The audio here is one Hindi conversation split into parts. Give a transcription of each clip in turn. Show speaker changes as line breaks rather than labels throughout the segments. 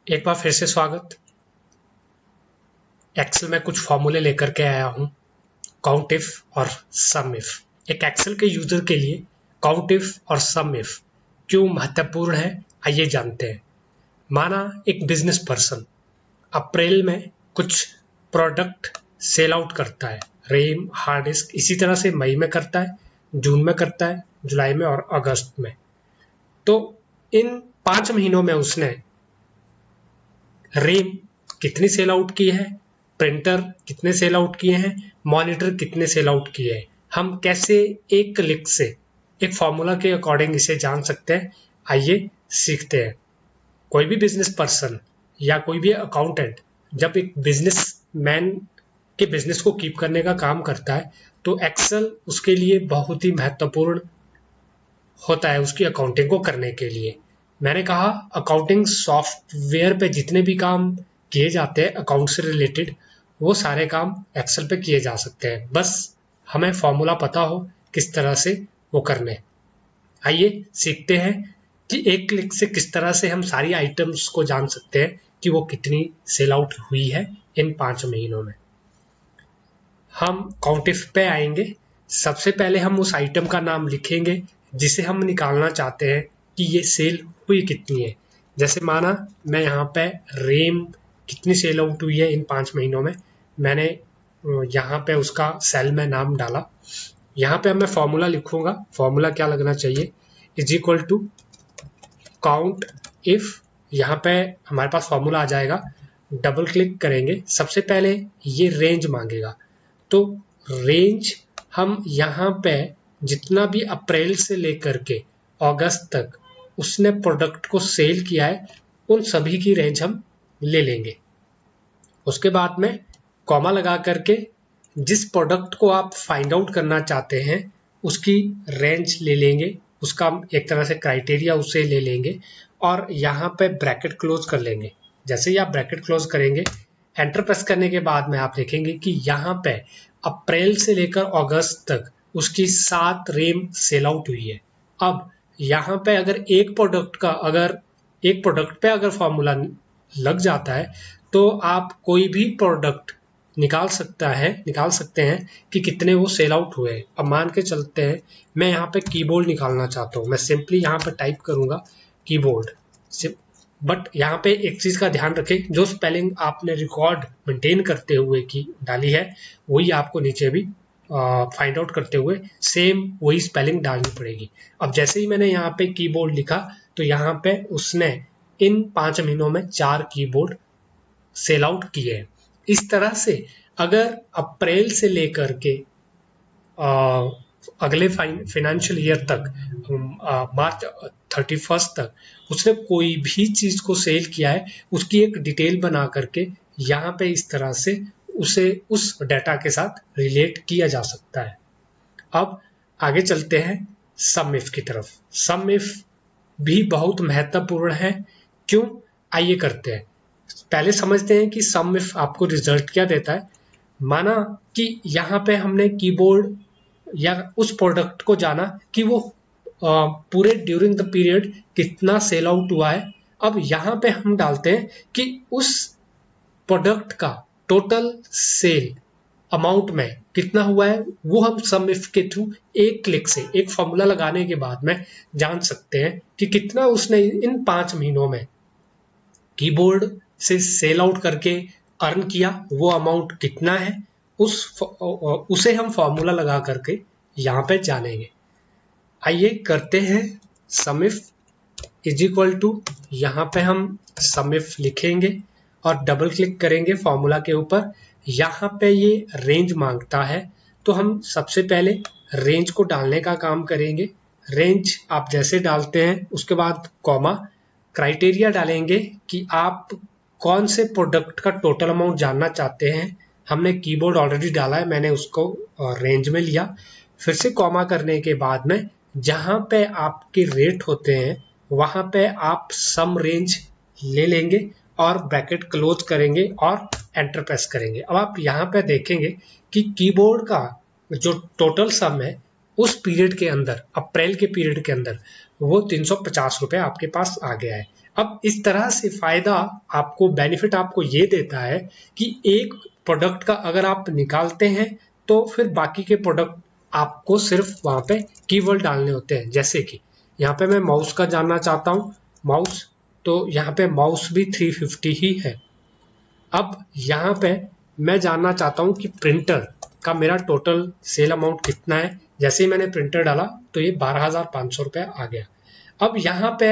एक बार फिर से स्वागत। एक्सेल में कुछ फॉर्मूले लेकर के आया हूँ, काउंट इफ और सम इफ। एक एक्सेल के यूजर के लिए काउंट इफ और सम इफ क्यों महत्वपूर्ण है, आइए जानते हैं। माना एक बिजनेस पर्सन अप्रैल में कुछ प्रोडक्ट सेल आउट करता है, रैम, हार्ड डिस्क, इसी तरह से मई में करता है, जून में करता है, जुलाई में और अगस्त में। तो इन 5 महीनों में उसने रैम कितनी सेल आउट की है, प्रिंटर कितने सेल आउट किए हैं, मॉनिटर कितने सेल आउट किए हैं। हम कैसे एक क्लिक से एक फॉर्मूला के अकॉर्डिंग इसे जान सकते हैं, आइए सीखते हैं। कोई भी बिजनेस पर्सन या कोई भी अकाउंटेंट जब एक बिजनेस मैन के बिजनेस को कीप करने का काम करता है तो एक्सेल उसके लिए बहुत ही महत्वपूर्ण होता है उसकी अकाउंटिंग को करने के लिए। मैंने कहा अकाउंटिंग सॉफ्टवेयर पे जितने भी काम किए जाते हैं अकाउंट से रिलेटेड, वो सारे काम एक्सेल पे किए जा सकते हैं, बस हमें फॉर्मूला पता हो किस तरह से वो करने। आइए सीखते हैं कि एक क्लिक से किस तरह से हम सारी आइटम्स को जान सकते हैं कि वो कितनी सेल आउट हुई है इन 5 महीनों में। हम काउंट इफ पे आएंगे। सबसे पहले हम उस आइटम का नाम लिखेंगे जिसे हम निकालना चाहते हैं कि ये सेल हुई कितनी है। जैसे माना मैं यहाँ पे रैम कितनी सेल आउट हुई है इन 5 महीनों में, मैंने यहाँ पे उसका सेल में नाम डाला। यहाँ पे मैं फॉर्मूला लिखूंगा। फॉर्मूला क्या लगना चाहिए, is equal to count if. यहाँ पे हमारे पास फॉर्मूला आ जाएगा, डबल क्लिक करेंगे। सबसे पहले ये रेंज मांगेगा, तो रेंज हम यहाँ पे जितना भी अप्रैल से लेकर के अगस्त तक उसने प्रोडक्ट को सेल किया है उन सभी की रेंज हम ले लेंगे। उसके बाद में कॉमा लगा करके जिस प्रोडक्ट को आप फाइंड आउट करना चाहते हैं उसकी रेंज ले लेंगे, उसका एक तरह से क्राइटेरिया उसे ले लेंगे और यहाँ पे ब्रैकेट क्लोज कर लेंगे। जैसे ही आप ब्रैकेट क्लोज करेंगे, एंटर प्रेस करने के बाद में आप देखेंगे कि यहाँ पे अप्रैल से लेकर अगस्त तक उसकी 7 रैम सेल आउट हुई है। अब यहाँ पे अगर एक प्रोडक्ट पे अगर फॉर्मूला लग जाता है तो आप कोई भी प्रोडक्ट निकाल सकते हैं कि कितने वो सेल आउट हुए। अब मान के चलते हैं मैं यहाँ पे कीबोर्ड निकालना चाहता हूँ, मैं सिंपली यहाँ पे टाइप करूंगा कीबोर्ड। बट यहाँ पे एक चीज का ध्यान रखें, जो स्पेलिंग आपने रिकॉर्ड मेंटेन करते हुए की डाली है वही आपको नीचे भी फाइंड आउट करते हुए सेम वही स्पेलिंग डालनी पड़ेगी। अब जैसे ही मैंने यहाँ पे कीबोर्ड लिखा तो यहाँ पे उसने इन 5 महीनों में 4 कीबोर्ड सेल आउट किए हैं। इस तरह से अगर अप्रैल से लेकर के अगले फाइनेंशियल ईयर तक मार्च 31 तक उसने कोई भी चीज को सेल किया है उसकी एक डिटेल बना करके यहाँ पे इस तरह से उसे उस डाटा के साथ रिलेट किया जा सकता है। अब आगे चलते हैं सम इफ की तरफ। सम इफ भी बहुत महत्वपूर्ण है, क्यों, आइए करते हैं। पहले समझते हैं कि सम इफ आपको रिजल्ट क्या देता है। माना कि यहाँ पे हमने कीबोर्ड या उस प्रोडक्ट को जाना कि वो पूरे ड्यूरिंग द पीरियड कितना सेल आउट हुआ है। अब यहाँ पे हम डालते हैं कि उस प्रोडक्ट का टोटल सेल अमाउंट में कितना हुआ है, वो हम सम इफ के थ्रू एक क्लिक से एक फॉर्मूला लगाने के बाद में जान सकते हैं कि कितना उसने इन 5 महीनों में कीबोर्ड से सेल आउट करके अर्न किया, वो अमाउंट कितना है, उसे हम फॉर्मूला लगा करके यहाँ पे जानेंगे। आइए करते हैं सम इफ इज इक्वल टू, यहाँ पे हम सम इफ लिखेंगे और डबल क्लिक करेंगे फॉर्मूला के ऊपर। यहाँ पे ये रेंज मांगता है तो हम सबसे पहले रेंज को डालने का काम करेंगे। रेंज आप जैसे डालते हैं उसके बाद कॉमा, क्राइटेरिया डालेंगे कि आप कौन से प्रोडक्ट का टोटल अमाउंट जानना चाहते हैं। हमने कीबोर्ड ऑलरेडी डाला है, मैंने उसको रेंज में लिया। फिर से कॉमा करने के बाद में जहां पे आपके रेट होते हैं वहां पे आप सम रेंज ले लेंगे और ब्रैकेट क्लोज करेंगे और एंटर प्रेस करेंगे। अब आप यहाँ पे देखेंगे कि कीबोर्ड का जो टोटल सम है उस पीरियड के अंदर, अप्रैल के पीरियड के अंदर वो 350 रुपए आपके पास आ गया है। अब इस तरह से फायदा आपको, बेनिफिट आपको ये देता है कि एक प्रोडक्ट का अगर आप निकालते हैं तो फिर बाकी के प्रोडक्ट आपको सिर्फ वहां पे कीवर्ड डालने होते हैं। जैसे कि यहाँ पे मैं माउस का जानना चाहता हूँ, माउस, तो यहाँ पे माउस भी 350 ही है। अब यहाँ पे मैं जानना चाहता हूँ कि प्रिंटर का मेरा टोटल सेल अमाउंट कितना है। जैसे ही मैंने प्रिंटर डाला तो ये 12,500 रुपये आ गया। अब यहाँ पे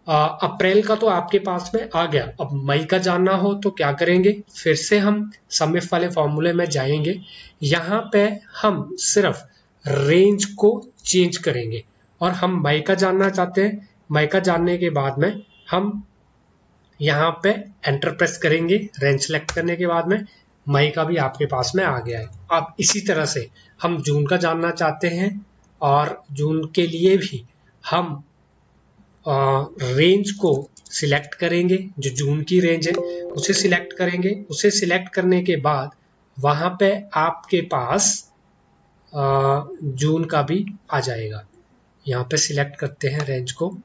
अप्रैल का तो आपके पास में आ गया। अब मई का जानना हो तो क्या करेंगे, फिर से हम सम इफ वाले फॉर्मूले में जाएंगे। यहाँ पे हम सिर्फ रेंज को चेंज करेंगे और हम मई का जानना चाहते हैं। मई का जानने के बाद में हम यहाँ पे एंटर प्रेस करेंगे। रेंज सेलेक्ट करने के बाद में मई का भी आपके पास में आ गया है। अब इसी तरह से हम जून का जानना चाहते हैं और जून के लिए भी हम रेंज को सिलेक्ट करेंगे। जो जून की रेंज है उसे सिलेक्ट करेंगे। उसे सिलेक्ट करने के बाद वहां पे आपके पास जून का भी आ जाएगा। यहाँ पे सिलेक्ट करते हैं रेंज को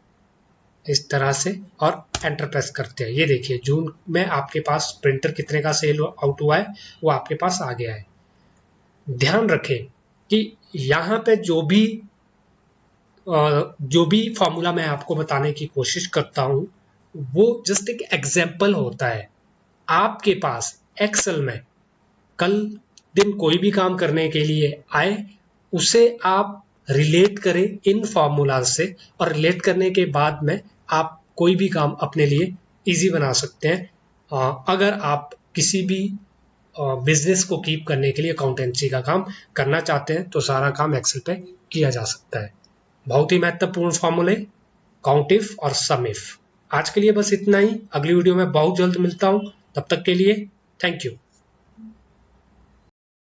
इस तरह से और एंटर प्रेस करते हैं। ये देखिए जून में आपके पास प्रिंटर कितने का सेल आउट हुआ है वो आपके पास आ गया है। ध्यान रखें कि यहाँ पे जो भी फॉर्मूला मैं आपको बताने की कोशिश करता हूँ वो जस्ट एक एग्जाम्पल होता है। आपके पास एक्सेल में कल दिन कोई भी काम करने के लिए आए, उसे आप रिलेट करें इन फॉर्मूला से, और रिलेट करने के बाद में आप कोई भी काम अपने लिए इजी बना सकते हैं। अगर आप किसी भी बिजनेस को कीप करने के लिए अकाउंटेंसी का काम करना चाहते हैं तो सारा काम एक्सेल पे किया जा सकता है। बहुत ही महत्वपूर्ण फॉर्मूले काउंट इफ और सम इफ। आज के लिए बस इतना ही। अगली वीडियो में बहुत जल्द मिलता हूं। तब तक के लिए थैंक यू।